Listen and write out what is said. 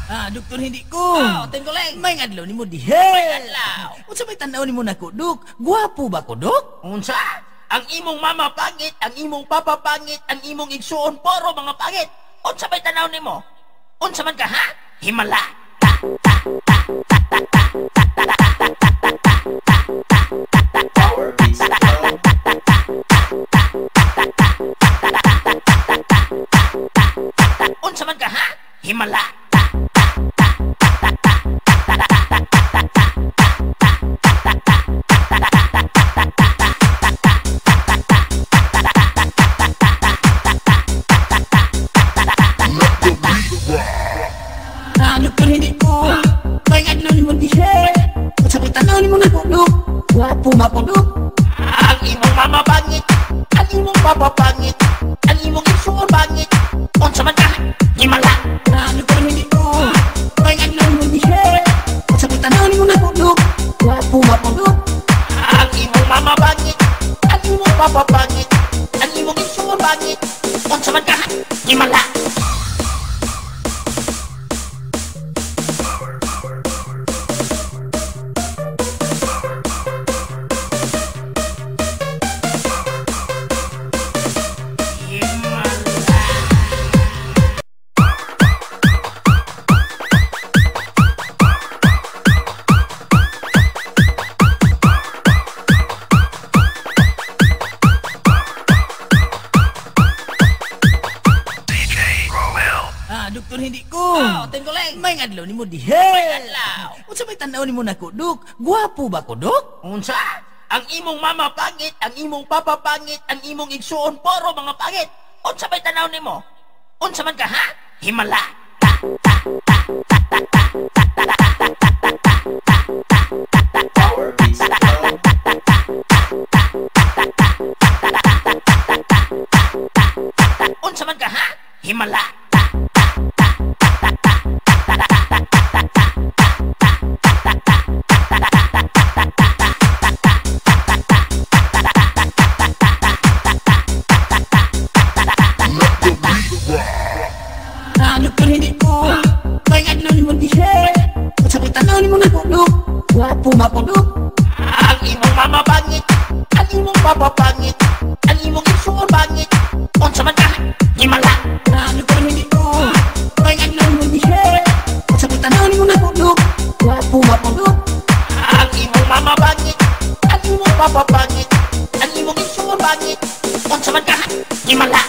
Doktor hindi ko. Tingkuleng. May ngadlaw nimo dihe. May adlaw. Unsa may tanaw nimo nako, Dok? Gwapo ba ko, Dok? Unsa? Ang imong mama pangit, ang imong papa pangit, ang imong igsuon poro mga pangit. Unsa may tanaw nimo? Unsa man ka ha? Himala. Unsa man ka ha? Himala. Doktor hindi ko. May ngadlaw nimo dihe. Unsa may tanaw nimo nako, Dok? Gwapo ba ko, Dok? Ang imong mama pangit, ang imong papa pangit, ang imong igsuon pangit. Unsa man ka? Himala. Doktor hindi ko. May ngadlaw nimo dihe. Unsa may tanaw nimo nako, Dok? Gwapo ba ko, Dok? Ang imong mama pangit, ang imong papa pangit, ang imong igsuon pangit. Unsa man ka? Himala. Doktor hindi ko. Tingkuleng. May ngadlaw nimo dihe. May adlaw. Unsa may tanaw nimo nako, Dok? Gwapo ba ko, Dok? Unsa? Ang imong mama pangit, ang imong papa pangit, ang imong igsuon poro mga pangit. Unsa may tanaw nimo? Unsa man ka ha? Himala. Unsa man ka ha? Himala. Doktor hindi ko. May ngadlaw nimo dihe. Unsa may tanaw nimo nako, Dok? Gwapo ba ko, Dok? Ang imong mama pangit, ang imong papa pangit, ang imong igsuon pangit. Unsa man ka? Himala. Doktor hindi ko. May ngadlaw nimo dihe. Unsa may tanaw nimo nako, Dok? Gwapo ba ko, Dok? Ang imong mama pangit, ang imong papa pangit, ang imong igsuon pangit. Unsa man ka? Himala.